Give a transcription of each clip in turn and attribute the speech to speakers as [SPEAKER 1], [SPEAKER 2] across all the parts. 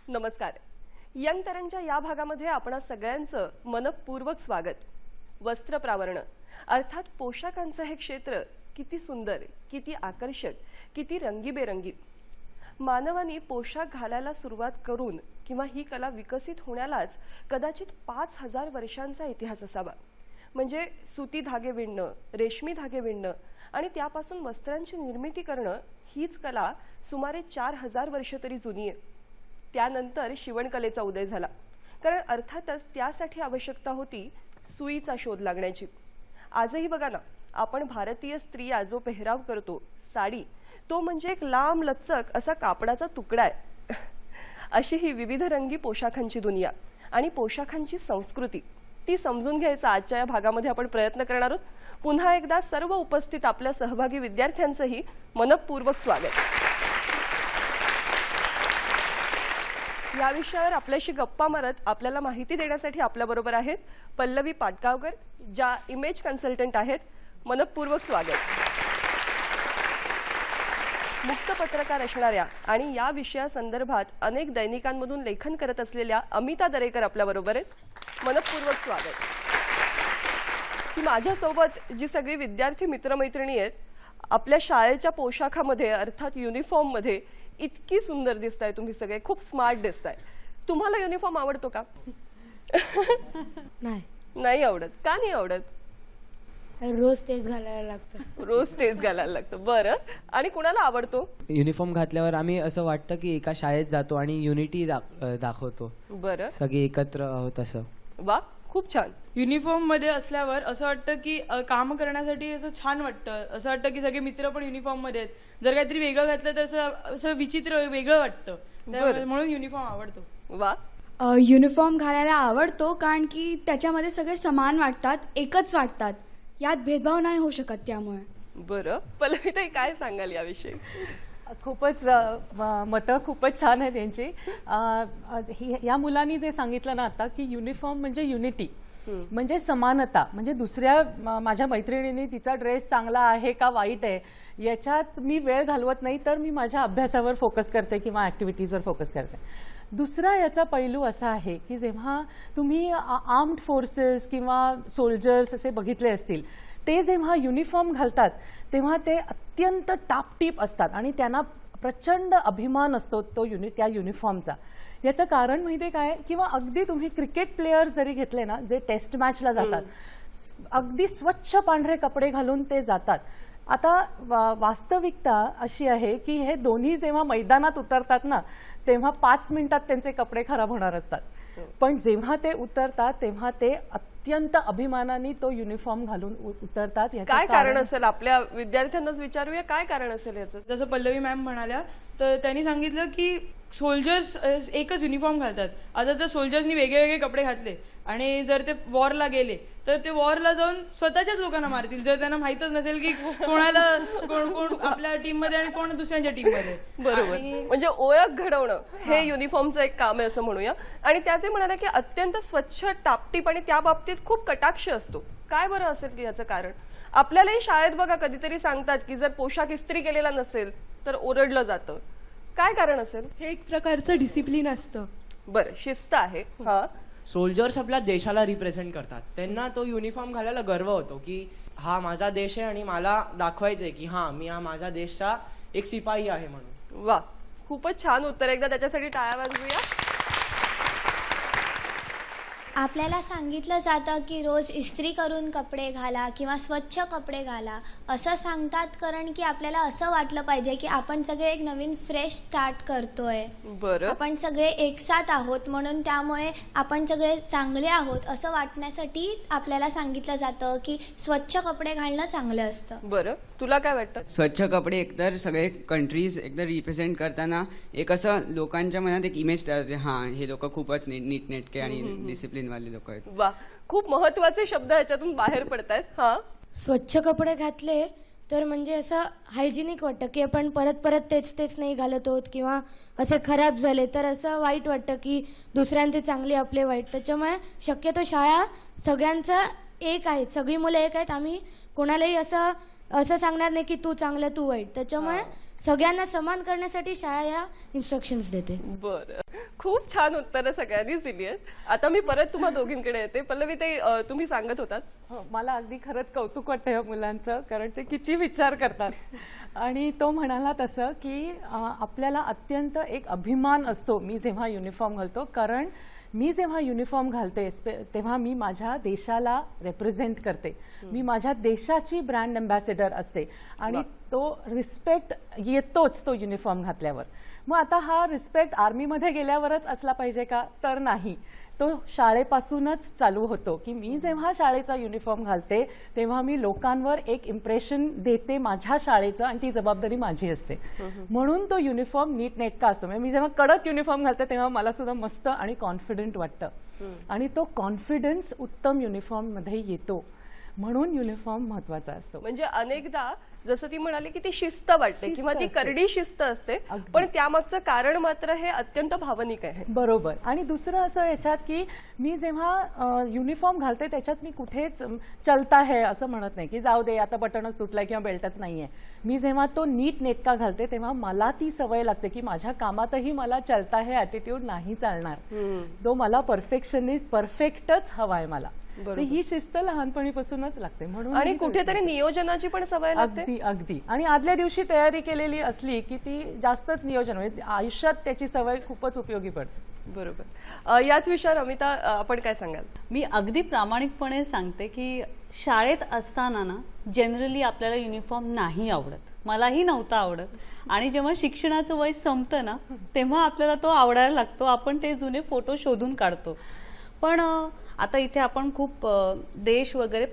[SPEAKER 1] नमस्कार. यंग तरंगच्या या भागामध्ये आपणा सगळ्यांचं मनपूर्वक स्वागत. वस्त्र प्रावरण अर्थात पोशाखांचं हे क्षेत्र किती सुंदर, किती आकर्षक, किती रंगीबेरंगी. मानवाने पोशाख घालायला सुरुवात करून किंवा ही कला विकसित होण्यालाच कदाचित 5000 वर्षांचा इतिहास असावा. म्हणजे सुती धागे विणणं, रेशमी धागे विणणं आणि त्यापासून वस्त्रांची निर्मिती करणं हीच कला सुमारे 4000 वर्ष तरी जुनी आहे. त्यानंतर शिवणकलेचा उदय झाला, कारण अर्थातच त्यासाठी आवश्यकता होती सुईचा शोध लागण्याची. आजही बघा ना, आपण भारतीय स्त्रिया जो पेहराव करतो साडी, तो म्हणजे एक लांब लचक असा कापडाचा तुकडा आहे. अशी ही विविध रंगी पोशाखांची दुनिया आणि पोशाखांची संस्कृती ती समजून घ्यायचा आजच्या या भागामध्ये आपण प्रयत्न करणार आहोत. पुन्हा एकदा सर्व उपस्थित आपल्या सहभागी विद्यार्थ्यांचंही मनपूर्वक स्वागत. या विषयावर आपल्याशी गप्पा मारत आपल्याला माहिती देण्यासाठी आपल्याबरोबर आहेत पल्लवी पाटगावकर, ज्या इमेज कन्सल्टंट आहेत. मनपूर्वक स्वागत. मुक्त पत्रकार असणाऱ्या आणि या विषयासंदर्भात अनेक दैनिकांमधून लेखन करत असलेल्या अमिता दरेकर आपल्याबरोबर आहेत. मनपूर्वक स्वागत. ही माझ्यासोबत जी सगळी विद्यार्थी मित्रमैत्रिणी आहेत, आपल्या शाळेच्या पोशाखामध्ये अर्थात युनिफॉर्ममध्ये इतकी सुंदर दिसताय तुम्ही सगळे, खूप स्मार्ट दिसताय. तुम्हाला युनिफॉर्म आवडतो का? नाही आवडत. का नाही आवडत?
[SPEAKER 2] रोज तेच घालायला लागतं.
[SPEAKER 1] रोज तेच घालायला लागतं. बरं, आणि कुणाला आवडतो?
[SPEAKER 3] युनिफॉर्म घातल्यावर आम्ही असं वाटतं की एका शाळेत जातो आणि युनिटी दाखवतो.
[SPEAKER 1] बरं,
[SPEAKER 3] सगळे एकत्र आहोत असं.
[SPEAKER 1] वा, खूप छान.
[SPEAKER 4] युनिफॉर्म मध्ये असल्यावर असं वाटतं की काम करण्यासाठी असं छान वाटतं. असं वाटतं की सगळे मित्र पण युनिफॉर्म मध्ये आहेत. जर काहीतरी वेगळं घातलं तर असं विचित्र वेगळं वाटतं. म्हणून युनिफॉर्म आवडतो.
[SPEAKER 1] वा.
[SPEAKER 5] युनिफॉर्म घालायला आवडतो कारण की त्याच्यामध्ये सगळे समान वाटतात, एकच वाटतात. यात भेदभाव नाही होऊ शकत त्यामुळे.
[SPEAKER 1] बरं, पल्लवी ताई काय सांगाल याविषयी?
[SPEAKER 6] खूपच मतं खूपच छान आहे त्यांची. या मुलांनी जे सांगितलं ना आता की युनिफॉर्म म्हणजे युनिटी, म्हणजे समानता. म्हणजे दुसऱ्या माझ्या मैत्रिणीने तिचा ड्रेस चांगला आहे का वाईट आहे याच्यात मी वेळ घालवत नाही, तर मी माझ्या अभ्यासावर फोकस करते किंवा ॲक्टिव्हिटीजवर फोकस करते. दुसरा याचा पैलू असा आहे की जेव्हा तुम्ही आर्म्ड फोर्सेस किंवा सोल्जर्स असे बघितले असतील, ते जेव्हा युनिफॉर्म घालतात तेव्हा ते अत्यंत टापटीप असतात आणि त्यांना प्रचंड अभिमान असतो त्या युनिफॉर्मचा. याचं कारण माहिती आहे काय? किंवा अगदी तुम्ही क्रिकेट प्लेयर जरी घेतले ना, जे टेस्ट मॅचला जातात, अगदी स्वच्छ पांढरे कपडे घालून ते जातात. आता वास्तविकता अशी आहे की हे दोन्ही जेव्हा मैदानात उतरतात ना, तेव्हा 5 मिनिटात त्यांचे कपडे खराब होणार असतात. पण जेव्हा ते उतरतात तेव्हा ते अत्यंत अभिमानाने तो युनिफॉर्म घालून उतरतात.
[SPEAKER 1] काय कारण असेल? आपल्या विद्यार्थ्यांनाच विचारूया, काय कारण असेल याचं?
[SPEAKER 4] जसं पल्लवी मॅम म्हणाल्या, तर त्यांनी सांगितलं की सोल्जर्स एकच युनिफॉर्म घालतात. आता जर सोल्जर्सनी वेगळे वेगळे कपडे घातले आणि जर ते वॉरला गेले तर ते वॉरला जाऊन स्वतःच्याच लोकांना मारतील, जर त्यांना माहितच नसेल की कोणाला कोण आपल्या टीम मध्ये आणि कोण दुसऱ्यांच्या टीम मध्ये.
[SPEAKER 1] बरोबर. म्हणजे ओळख घडवणं हे युनिफॉर्मचं एक काम आहे असं म्हणूया. आणि त्याचे म्हणाले की अत्यंत स्वच्छ, टापटीप आणि त्या बाबतीत खूप कटाक्ष असतो. काय बरं असेल की याचं कारण? आपल्यालाही शाळेत बघा कधीतरी सांगतात की जर पोशाख इस्त्री केलेला नसेल तर ओरडलं जातं. काय कारण असेल?
[SPEAKER 5] हे एक प्रकारचं डिसिप्लिन असतं.
[SPEAKER 1] बरं, शिस्त आहे. हा,
[SPEAKER 7] सोल्जर्स आपल्या देशाला रिप्रेझेंट करतात. त्यांना तो युनिफॉर्म घालायला गर्व होतो की हा माझा देश आहे आणि मला दाखवायचंय की हा मी माझ्या देशचा एक सिपाही आहे म्हणून.
[SPEAKER 1] वा, खूपच छान उत्तर. एकदा त्याच्यासाठी टाळ्या वाजवूया.
[SPEAKER 2] आपल्याला सांगितलं जातं की रोज इस्त्री करून कपडे घाला किंवा स्वच्छ कपडे घाला असं सांगतात, कारण की आपल्याला असं वाटलं पाहिजे की आपण सगळे एक नवीन फ्रेश स्टार्ट करतोय.
[SPEAKER 1] बरं,
[SPEAKER 2] आपण सगळे एकसाथ आहोत, म्हणून त्यामुळे आपण सगळे चांगले आहोत असं वाटण्यासाठी आपल्याला सांगितलं जातं की स्वच्छ कपडे घालणं चांगलं असतं.
[SPEAKER 1] बरं, तुला काय वाटतं?
[SPEAKER 8] स्वच्छ कपडे एकतर सगळे कंट्रीज एकतर रिप्रेझेंट करताना एक असं लोकांच्या मनात एक इमेज तयार होते, हां हे लोक खूपच नीटनेटके आणि डिसिप्लिन वाले लोक आहेत.
[SPEAKER 1] वा, खूप महत्वाचे शब्द ह्याच्यातून बाहेर पडतायत. हा,
[SPEAKER 5] स्वच्छ कपडे घातले तर म्हणजे असं हायजिनिक वाटतं की आपण परत परत तेच नाही घालत आहोत, किंवा असे खराब झाले तर असं वाईट वाटतं की दुसऱ्यांचे चांगले आपले वाईट. त्याच्यामुळे शक्यतो शाळा सगळ्यांचं एक आहेत, सगळी मुलं एक आहेत. आम्ही कोणालाही असं सांगणार नाही की तू चांगलं तू वाईट. त्याच्यामुळे सगळ्यांना समान करण्यासाठी शाळा या इन्स्ट्रक्शन्स देते.
[SPEAKER 1] बरं, खूप छान उत्तरं सगळ्यांनीच दिली आहेत. आता मी परत तुम्हा दोघींकडे येते. पल्लवी, ते तुम्ही सांगत होतात.
[SPEAKER 6] हो, मला अगदी खरंच कौतुक वाटतं या मुलांचं, कारण ते किती विचार करतात. आणि तो म्हणाला तसं की आपल्याला अत्यंत एक अभिमान असतो मी जेव्हा युनिफॉर्म घालतो, कारण मी जेव्हा युनिफॉर्म घालते तेव्हा मी माझ्या देशाला रिप्रेझेंट करते, मी माझ्या देशाची ब्रँड अँबॅसेडर असते आणि तो रिस्पेक्ट येतोच तो युनिफॉर्म घातल्यावर. मग आता हा रिस्पेक्ट आर्मीमध्ये गेल्यावरच असला पाहिजे का? तर नाही, तो शाळेपासूनच चालू होतो की मी जेव्हा शाळेचा युनिफॉर्म घालते तेव्हा मी लोकांवर एक इम्प्रेशन देते माझ्या शाळेचं, आणि ती जबाबदारी माझी असते. म्हणून तो युनिफॉर्म नीटनेटका असतो. म्हणजे मी जेव्हा कडक युनिफॉर्म घालते तेव्हा मला सुद्धा मस्त आणि कॉन्फिडंट वाटतं, आणि तो कॉन्फिडन्स उत्तम युनिफॉर्म मध्ये येतो. म्हणून युनिफॉर्म महत्वाचा असतो.
[SPEAKER 1] म्हणजे अनेकदा जसं ती म्हणाली की ती शिस्त वाटते किंवा ती करडी शिस्त असते, पण त्यामागचं कारण मात्र हे अत्यंत भावनिक आहे.
[SPEAKER 6] बरोबर. आणि दुसरं असं याच्यात की मी जेव्हा युनिफॉर्म घालते त्याच्यात मी कुठेच चलता है असं म्हणत नाही की जाऊ दे आता बटनच तुटलाय किंवा बेल्टच नाहीये. मी जेव्हा तो नीट नेटका घालते तेव्हा मला ती सवय लागते की माझ्या कामातही मला चलता है ॲटिट्यूड नाही चालणार, तो मला परफेक्टच हवाय मला. ही शिस्त लहानपणीपासूनच लागते. म्हणून
[SPEAKER 1] आणि कुठेतरी नियोजनाची पण सवय लागते.
[SPEAKER 6] अगदी अगदी. आणि आदल्या दिवशी तयारी केलेली असली की ती जास्तच नियोजन, म्हणजे आयुष्यात त्याची सवय खूपच उपयोगी पडते.
[SPEAKER 1] बरोबर. याच विषयावर अमिता, आपण काय सांगाल?
[SPEAKER 9] मी अगदी प्रामाणिकपणे सांगते की शाळेत असताना ना जनरली आपल्याला युनिफॉर्म नाही आवडत, मलाही नव्हता आवडत. आणि जेव्हा शिक्षणाचं वय संपतं ना तेव्हा आपल्याला तो आवडायला लागतो, आपण ते जुने फोटो शोधून काढतो. पण आता इथे आपण खूप देश वगैरे,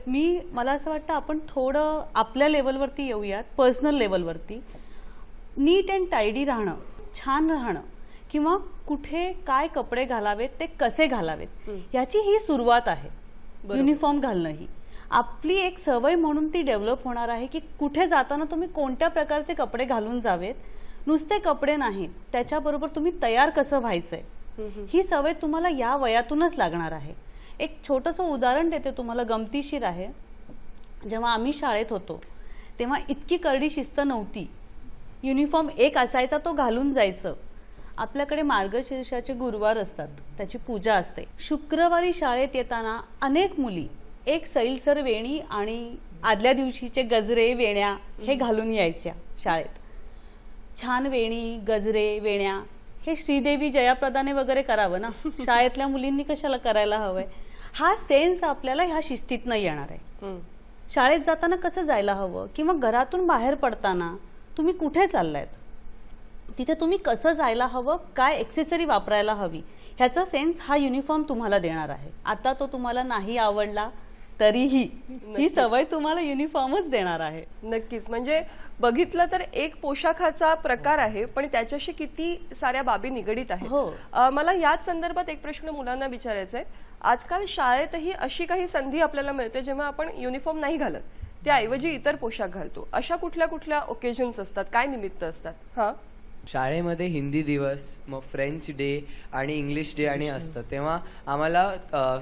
[SPEAKER 9] मला असं वाटतं आपण थोडं आपल्या लेवलवरती येऊयात, पर्सनल लेवलवरती. नीट अँड टायडी राहणं, छान राहणं, किंवा कुठे काय कपडे घालावेत ते कसे घालावेत ह्याची ही सुरुवात आहे. युनिफॉर्म घालणं ही आपली एक सवय म्हणून ती डेव्हलप होणार आहे की कुठे जाताना तुम्ही कोणत्या प्रकारचे कपडे घालून जावेत. नुसते कपडे नाही, त्याच्याबरोबर तुम्ही तयार कसं व्हायचंय ही सवय तुम्हाला या वयातूनच लागणार आहे. एक छोटंसं उदाहरण देते तुम्हाला, गमतीशीर आहे. जेव्हा आम्ही शाळेत होतो तेव्हा इतकी करडी शिस्त नव्हती. युनिफॉर्म एक असायचा, तो घालून जायचं. आपल्याकडे मार्गशीर्षाचे गुरुवार असतात, त्याची पूजा असते. शुक्रवारी शाळेत येताना अनेक मुली एक सैलसर वेणी आणि आदल्या दिवशीचे गजरे वेण्या हे घालून यायच्या शाळेत. छान वेणी, गजरे, वेण्या हे श्रीदेवी जयाप्रदाने वगैरे करावं ना, शाळेतल्या मुलींनी कशाला करायला हवंय. हा सेन्स आपल्याला ह्या शिस्तीतनं येणार आहे. शाळेत जाताना कसं जायला हवं, किंवा घरातून बाहेर पडताना तुम्ही कुठे चाललायत, तिथे तुम्ही कसं जायला हवं, काय एक्सेसरी वापरायला हवी, ह्याचा सेन्स हा युनिफॉर्म तुम्हाला देणार आहे. आता तो तुम्हाला नाही आवडला तरीही ही सवय तुम्हाला युनिफॉर्मच देणार आहे.
[SPEAKER 1] नक्कीच. म्हणजे बघितलं तर एक पोशाखाचा प्रकार आहे, पण त्याच्याशी किती साऱ्या बाबी निगडीत आहेत. मला याच संदर्भात एक प्रश्न मुलांना विचारायचा आहे. आजकाल शाळेतही अशी काही संधी आपल्याला मिळते जेव्हा आपण युनिफॉर्म नाही घालत, त्याऐवजी इतर पोशाख घालतो. अशा कुठल्या कुठल्या ओकेजन्स असतात, काय निमित्त असतात? हा,
[SPEAKER 3] शाळेमध्ये हिंदी दिवस, मग फ्रेंच डे आणि इंग्लिश डे आणि असतं, तेव्हा आम्हाला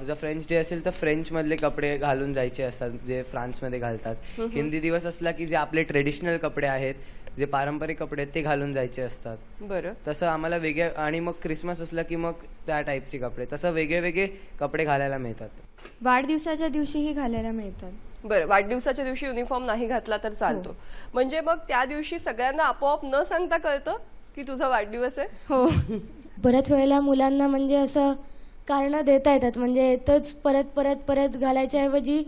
[SPEAKER 3] जर फ्रेंच डे असेल तर फ्रेंच मधले कपडे घालून जायचे असतात जे फ्रान्समध्ये घालतात. हिंदी दिवस असला की जे आपले ट्रेडिशनल कपडे आहेत, जे पारंपरिक कपडे आहेत ते घालून जायचे असतात.
[SPEAKER 1] बरं.
[SPEAKER 3] तसं आम्हाला वेगळे, आणि मग क्रिसमस असला की मग त्या टाईपचे कपडे, तसं वेगळे वेगळे कपडे घालायला मिळतात.
[SPEAKER 10] वाढदिवसाच्या दिवशीही घालायला मिळतात.
[SPEAKER 1] बरं, वाढदिवसाच्या दिवशी युनिफॉर्म नाही घातला तर चालतो. म्हणजे मग त्या दिवशी सगळ्यांना आपोआप न सांगता कळतं की तुझा वाढदिवस आहे.
[SPEAKER 10] हो.
[SPEAKER 5] बऱ्याच वेळेला मुलांना म्हणजे असं कारणं देता येतात, म्हणजे तोच परत परत परत घालायच्या ऐवजी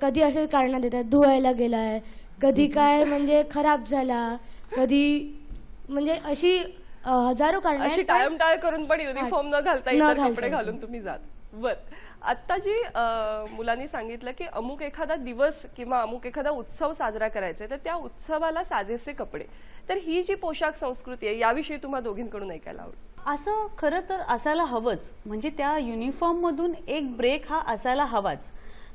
[SPEAKER 5] कधी असे कारणं देतात, धुवायला गेलाय, कधी काय म्हणजे खराब झाला, कधी म्हणजे अशी हजारो कारणं
[SPEAKER 1] अशी टाळमटाळ करून पण युनिफॉर्म न घालता इतर कपडे घालून तुम्ही जात. बर, आता जी मुलांनी सांगितलं की अमुक एखादा दिवस किंवा अमुक एखादा उत्सव साजरा करायचा आहे तर त्या उत्सवाला साजेसे कपडे, तर ही जी पोशाख संस्कृती आहे याविषयी तुम्हाला दोघींकडून ऐकायला आवडेल.
[SPEAKER 9] असं खरं तर असायला हवंच, म्हणजे त्या युनिफॉर्म मधून एक ब्रेक हा असायला हवाच.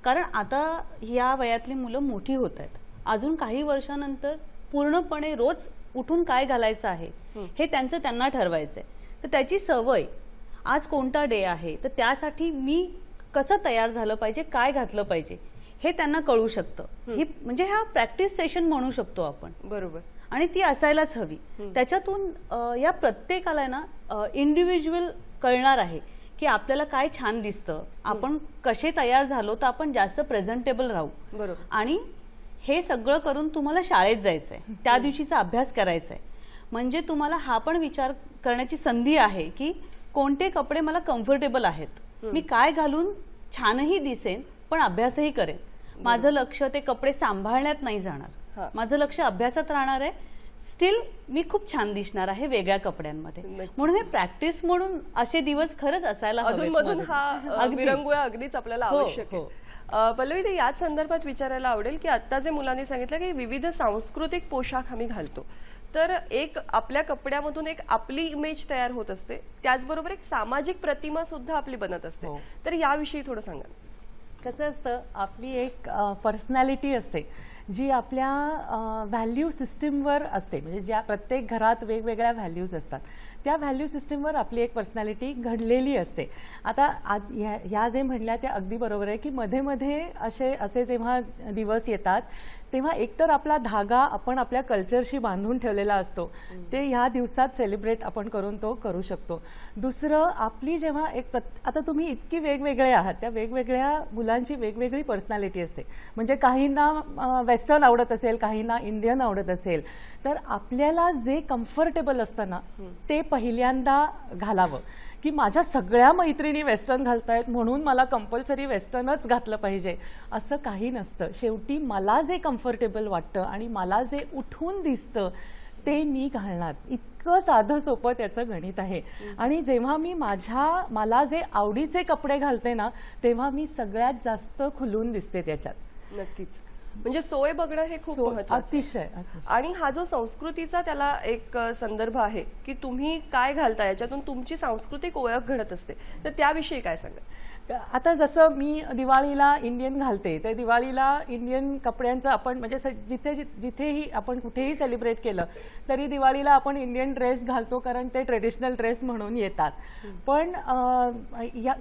[SPEAKER 9] कारण आता या वयातली मुलं मोठी होत आहेत, अजून काही वर्षानंतर पूर्णपणे रोज उठून काय घालायचं आहे हे त्यांना ठरवायचंय. तर त्याची सवय, आज कोणता डे आहे तर त्यासाठी मी कसं तयार झालं पाहिजे, काय घातलं पाहिजे हे त्यांना कळू शकतं. ही म्हणजे हा प्रॅक्टिस सेशन म्हणू शकतो आपण.
[SPEAKER 1] बरोबर.
[SPEAKER 9] आणि ती असायलाच हवी. त्याच्यातून या प्रत्येकाला ना इंडिव्हिज्युअल कळणार आहे की आपल्याला काय छान दिसतं, आपण कसे तयार झालो तर आपण जास्त प्रेझेंटेबल राहू.
[SPEAKER 1] बरोबर.
[SPEAKER 9] आणि हे सगळं करून तुम्हाला शाळेत जायचंय, त्या दिवशीचा अभ्यास करायचा आहे. म्हणजे तुम्हाला हा पण विचार करण्याची संधी आहे की कोणते कपडे मला कम्फर्टेबल आहेत, मी काय घालून छानही दिसेन पण अभ्यासही करेन. माझं लक्ष ते कपडे सांभाळण्यात नाही जाणार, माझं लक्ष अभ्यासात राहणार आहे. स्टील मी खूप छान दिसणार आहे वेगळ्या कपड्यांमध्ये. म्हणून हे प्रॅक्टिस म्हणून असे दिवस खरंच असायला हवेत.
[SPEAKER 1] अधूनमधून हा विरंगुळा अगदीच आपल्याला
[SPEAKER 9] हो,
[SPEAKER 1] आवश्यक आहे. पल्लवी, ते याच संदर्भात विचारायला आवडेल की आता जे मुलांनी सांगितलं की विविध सांस्कृतिक पोशाख आम्ही घालतो, तर एक आपल्या कपड्यामधून एक आपली इमेज तयार होत असते, त्याचबरोबर एक सामाजिक प्रतिमा सुद्धा आपली बनत असते. तर याविषयी थोडं सांगा.
[SPEAKER 6] कसं असतं, आपली एक पर्सनॅलिटी असते जी आपल्या व्हॅल्यू सिस्टीमवर असते. म्हणजे ज्या प्रत्येक घरात वेगवेगळ्या व्हॅल्यूज असतात, त्या व्हॅल्यू सिस्टीमवर आपली एक पर्सनॅलिटी घडलेली असते. आता ह्या जे म्हणल्या त्या अगदी बरोबर आहे की मध्ये मध्ये असे जेव्हा दिवस येतात तेव्हा एकतर आपला धागा आपण आपल्या कल्चरशी बांधून ठेवलेला असतो, ते ह्या दिवसात सेलिब्रेट आपण करून तो करू शकतो. दुसरं, आपली जेव्हा आता तुम्ही इतकी वेगवेगळे आहात, त्या वेगवेगळ्या मुलांची वेगवेगळी पर्सनॅलिटी असते. म्हणजे काहींना वेस्टर्न आवडत असेल, काहींना इंडियन आवडत असेल, तर आपल्याला जे कम्फर्टेबल असतं ना ते पहिल्यांदा घालावं. की माझ्या सगळ्या मैत्रिणी वेस्टर्न घालतायत म्हणून मला कंपल्सरी वेस्टर्नच घातलं पाहिजे असं काही नसतं. शेवटी मला जे कम्फर्टेबल वाटतं आणि मला जे उठून दिसतं ते मी घालणार. इतकं साधं सोपं त्याचं गणित आहे. आणि जेव्हा मी मला जे आवडीचे कपडे घालते ना तेव्हा मी सगळ्यात जास्त खुलून दिसते त्याच्यात.
[SPEAKER 1] नक्कीच. म्हणजे सोय बघणं हे खूप महत्त्वाचं.
[SPEAKER 6] अतिशय.
[SPEAKER 1] आणि हा जो संस्कृतीचा त्याला एक संदर्भ आहे की तुम्ही काय घालता, याच्यातून तुमची सांस्कृतिक ओळख घडत असते, तर त्याविषयी काय सांगा.
[SPEAKER 6] आता जसं मी दिवाळीला इंडियन घालते, तर दिवाळीला इंडियन कपड्यांचं आपण म्हणजे जिथेही आपण कुठेही सेलिब्रेट केलं तरी दिवाळीला आपण इंडियन ड्रेस घालतो, कारण ते ट्रेडिशनल ड्रेस म्हणून येतात. पण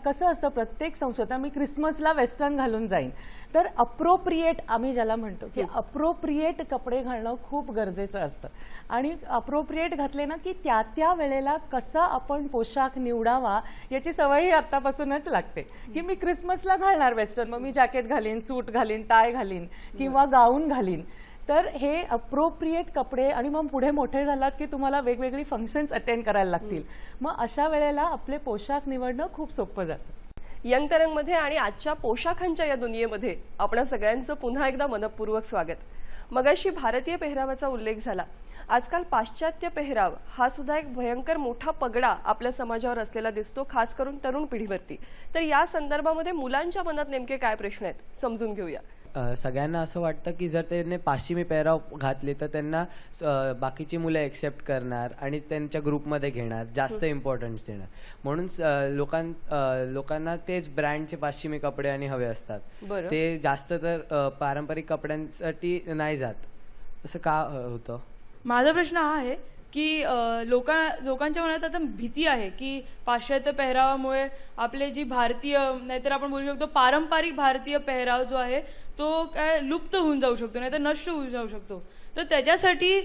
[SPEAKER 6] कसं असतं, प्रत्येक संस्कृती, मी क्रिसमसला वेस्टर्न घालून जाईन, तर अप्रोप्रिएट आम्ही ज्याला म्हणतो की अप्रोप्रिएट कपडे घालणं खूप गरजेचं असतं. आणि अप्रोप्रिएट घातले ना की त्या वेळेला कसा आपण पोशाख निवडावा याची सवयही आत्तापासूनच लागते. की मी क्रिसमसला घालणार वेस्टर्न, मग मी जॅकेट घालीन, सूट घालीन, टाय घालीन किंवा गाऊन घालीन. तर हे अप्रोप्रिएट कपडे, आणि मग पुढे मोठे झालात की तुम्हाला वेगवेगळी फंक्शन्स अटेंड करायला लागतील, मग अशा वेळेला आपले पोशाख निवडणं खूप सोपं जातं.
[SPEAKER 1] यंग तरंगमध्ये आणि आजच्या पोशाखांच्या या दुनियेमध्ये आपणा सगळ्यांचं पुन्हा एकदा मनपूर्वक स्वागत. मगाशी भारतीय पेहरावाचा उल्लेख झाला. आजकाल पाश्चात्य पेहराव हा सुद्धा एक भयंकर मोठा पगडा आपल्या समाजावर असलेला दिसतो, खास करून तरुण पिढीवरती. तर या संदर्भामध्ये मुलांच्या मनात नेमके काय प्रश्न आहेत समजून घेऊया.
[SPEAKER 3] सगळ्यांना असं वाटतं की जर त्यांनी पाश्चिमी पेहराव घातले तर त्यांना बाकीची मुलं एक्सेप्ट करणार आणि त्यांच्या ग्रुपमध्ये घेणार, जास्त इम्पॉर्टन्स देणार. म्हणून लोकांना तेच ब्रँडचे पाश्चिमी कपडे आणि हवे असतात. ते जास्त तर पारंपरिक कपड्यांसाठी नाही जात. असं का होतं?
[SPEAKER 4] माझा प्रश्न हा आहे की लोकांच्या मनात आता भीती आहे की पाश्चात्य पेहरावामुळे आपले जी भारतीय, नाहीतर आपण बोलू शकतो पारंपरिक भारतीय पेहराव जो आहे तो काय लुप्त होऊन जाऊ शकतो, नाहीतर नष्ट होऊन जाऊ शकतो. तर त्याच्यासाठी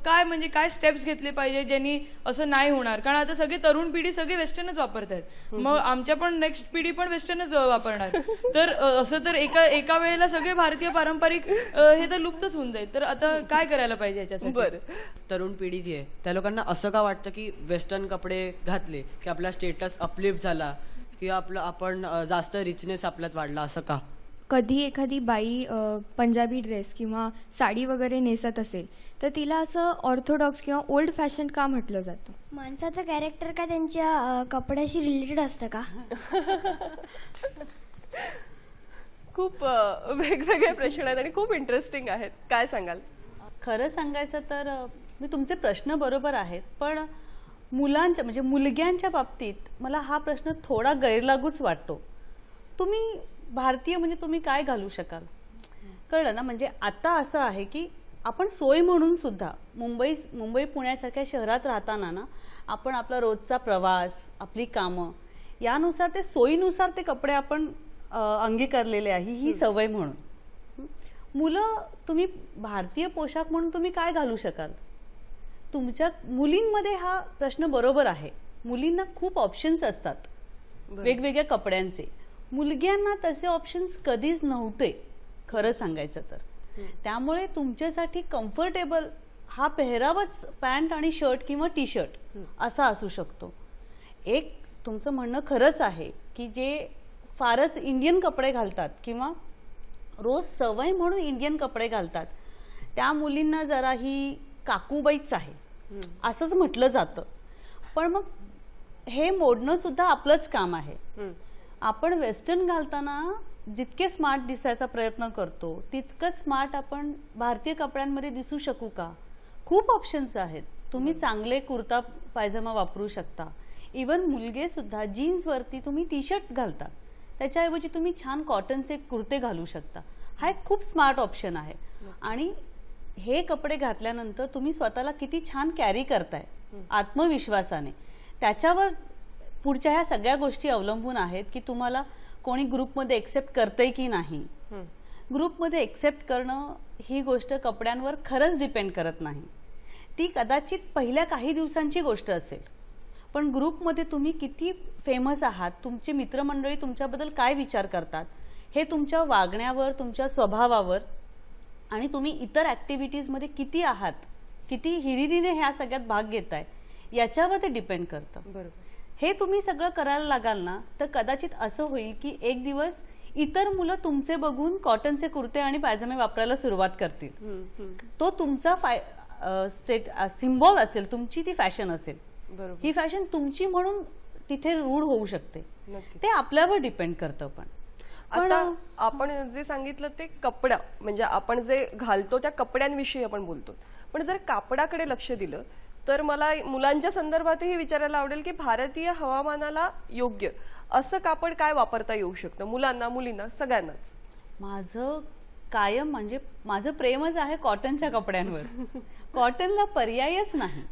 [SPEAKER 4] काय स्टेप्स घेतले पाहिजे ज्यांनी असं नाही होणार? कारण आता सगळी तरुण पिढी सगळी वेस्टर्नच वापरत आहेत, मग आमच्या पण नेक्स्ट पिढी पण वेस्टर्नच वापरणार. तर असं तर एका वेळेला सगळे भारतीय पारंपरिक हे तर लुप्तच होऊन जाईल. तर आता काय करायला पाहिजे याच्यासाठी?
[SPEAKER 7] बरं, तरुण पिढी जी आहे त्या लोकांना असं का वाटतं की वेस्टर्न कपडे घातले की आपला स्टेटस अपलिफ्ट झाला की आपण जास्त रिचनेस आपल्यात वाढला, असं का?
[SPEAKER 10] कधी एखादी बाई पंजाबी ड्रेस किंवा साडी वगैरे नेसत असेल तर तिला असं ऑर्थोडॉक्स किंवा ओल्ड फॅशन का म्हटलं जातं?
[SPEAKER 2] माणसाचं कॅरेक्टर का त्यांच्या कपड्याशी रिलेटेड असतं का?
[SPEAKER 1] खूप वेगवेगळे प्रश्न आहेत आणि खूप इंटरेस्टिंग आहेत. काय सांगाल?
[SPEAKER 9] खरं सांगायचं तर मी तुमचे प्रश्न बरोबर आहेत, पण मुलांच्या म्हणजे मुलग्यांच्या बाबतीत मला हा प्रश्न थोडा गैरलागूच वाटतो. तुम्ही भारतीय म्हणजे तुम्ही काय घालू शकाल? कळलं ना? म्हणजे आता असं आहे की आपण सोय म्हणून सुद्धा मुंबई पुण्यासारख्या शहरात राहताना ना आपण आपला रोजचा प्रवास, आपली कामं यानुसार ते सोयीनुसार ते कपडे आपण अंगीकारलेले आहे, ही सवय म्हणून. मुलं, तुम्ही भारतीय पोशाख म्हणून तुम्ही काय घालू शकाल? तुमच्या मुलींमध्ये हा प्रश्न बरोबर आहे. मुलींना खूप ऑप्शन्स असतात वेगवेगळ्या कपड्यांचे. मुलग्यांना तसे ऑप्शन्स कधीच नव्हते खरं सांगायचं तर. त्यामुळे तुमच्यासाठी कम्फर्टेबल हा पेहरावच पॅन्ट आणि शर्ट किंवा टी शर्ट असा असू शकतो. एक तुमचं म्हणणं खरंच आहे की जे फारच इंडियन कपडे घालतात किंवा रोज सवय म्हणून इंडियन कपडे घालतात त्या मुलींना जरा ही काकूबाईच आहे असंच म्हटलं जातं. पण मग हे मोडणं सुद्धा आपलंच काम आहे. आपण वेस्टर्न घालताना जितके स्मार्ट दिसायचा प्रयत्न करतो तितकंच स्मार्ट आपण भारतीय कपड्यांमध्ये दिसू शकू का? खूप ऑप्शन्स आहेत. तुम्ही चांगले कुर्ता पायजमा वापरू शकता. इवन मुलगे सुद्धा जीन्सवरती तुम्ही टी शर्ट घालता, त्याच्याऐवजी तुम्ही छान कॉटनचे कुर्ते घालू शकता. हा एक खूप स्मार्ट ऑप्शन आहे. आणि हे कपडे घातल्यानंतर तुम्ही स्वतःला किती छान कॅरी करताय आत्मविश्वासाने, त्याच्यावर पुढच्या ह्या सगळ्या गोष्टी अवलंबून आहेत की तुम्हाला कोणी ग्रुपमध्ये एक्सेप्ट करतंय की नाही. ग्रुपमध्ये एक्सेप्ट करणं ही गोष्ट कपड्यांवर खरंच डिपेंड करत नाही. ती कदाचित पहिल्या काही दिवसांची गोष्ट असेल, पण ग्रुपमध्ये तुम्ही किती फेमस आहात, तुमचे मित्रमंडळी तुमच्याबद्दल काय विचार करतात, हे तुमच्या वागण्यावर, तुमच्या स्वभावावर आणि तुम्ही इतर ॲक्टिव्हिटीजमध्ये किती आहात, किती हिरिरीने ह्या सगळ्यात भाग घेताय याच्यावर ते डिपेंड करतं. बरोबर. हे तुम्ही सगळं करायला लागाल ना तर कदाचित असं होईल की एक दिवस इतर मुलं तुमचे बघून कॉटनचे कुर्ते आणि पायजमे वापरायला सुरुवात करतील. तो तुमचा सिम्बॉल असेल, तुमची ती फॅशन असेल. ही फॅशन तुमची म्हणून तिथे रूढ होऊ शकते. ते आपल्यावर डिपेंड करतं. पण
[SPEAKER 1] आता आपण जे सांगितलं ते कपडा म्हणजे आपण जे घालतो त्या कपड्यांविषयी आपण बोलतो, पण जर कापडाकडे लक्ष दिलं तर मला मुलांच्या संदर्भातही विचारायला आवडेल की भारतीय हवामानाला योग्य असं कापड काय वापरता येऊ शकतं मुलांना, मुलींना, सगळ्यांनाच?
[SPEAKER 9] माझं कायम म्हणजे माझं प्रेमच आहे कॉटनच्या कपड्यांवर. कॉटनला पर्यायच नाही.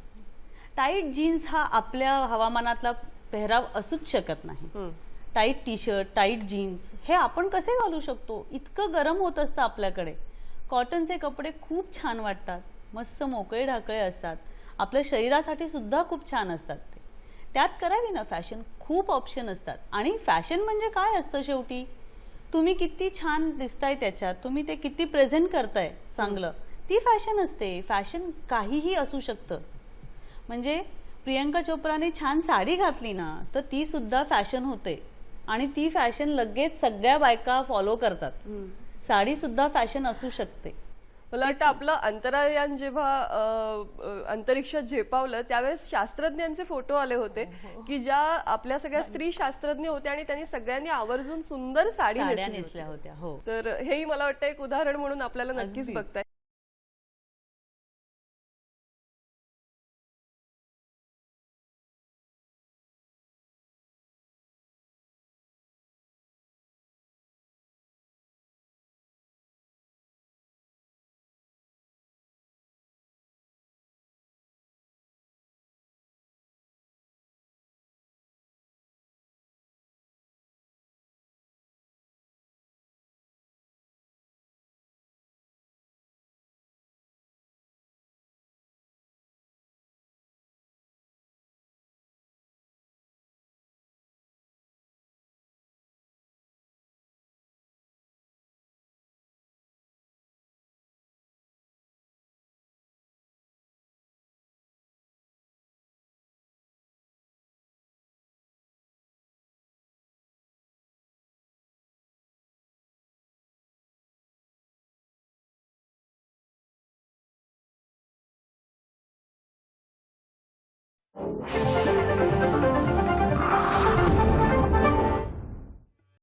[SPEAKER 9] टाईट जीन्स हा आपल्या हवामानातला पेहराव असूच शकत नाही. Tight T shirt, tight jeans हे आपण कसे घालू शकतो? इतकं गरम होत असतं आपल्याकडे. कॉटनचे कपडे खूप छान वाटतात, मस्त मोकळे ढाकळे असतात, आपल्या शरीरासाठी सुद्धा खूप छान असतात. त्यात करावी ना फॅशन. खूप ऑप्शन असतात. आणि फॅशन म्हणजे काय असतं शेवटी? तुम्ही किती छान दिसताय त्याच्यात, तुम्ही ते किती प्रेझेंट करताय चांगलं, ती फॅशन असते. फॅशन काहीही असू शकतं. म्हणजे प्रियंका चोप्राने छान साडी घातली ना तर ती सुद्धा फॅशन होते आणि ती फॅशन लगेच सगळ्या बायका फॉलो करतात. साडी सुद्धा फॅशन असू शकते.
[SPEAKER 1] मला वाटतं आपलं अंतराळयान जेव्हा अंतरिक्षात झेपावलं त्यावेळेस शास्त्रज्ञांचे फोटो आले होते की ज्या आपल्या सगळ्या स्त्री शास्त्रज्ञ होत्या आणि त्यांनी सगळ्यांनी आवर्जून सुंदर साड्या
[SPEAKER 9] नेसल्या होत्या. हो.
[SPEAKER 1] तर हेही मला वाटतं एक उदाहरण म्हणून आपल्याला नक्कीच बघताय.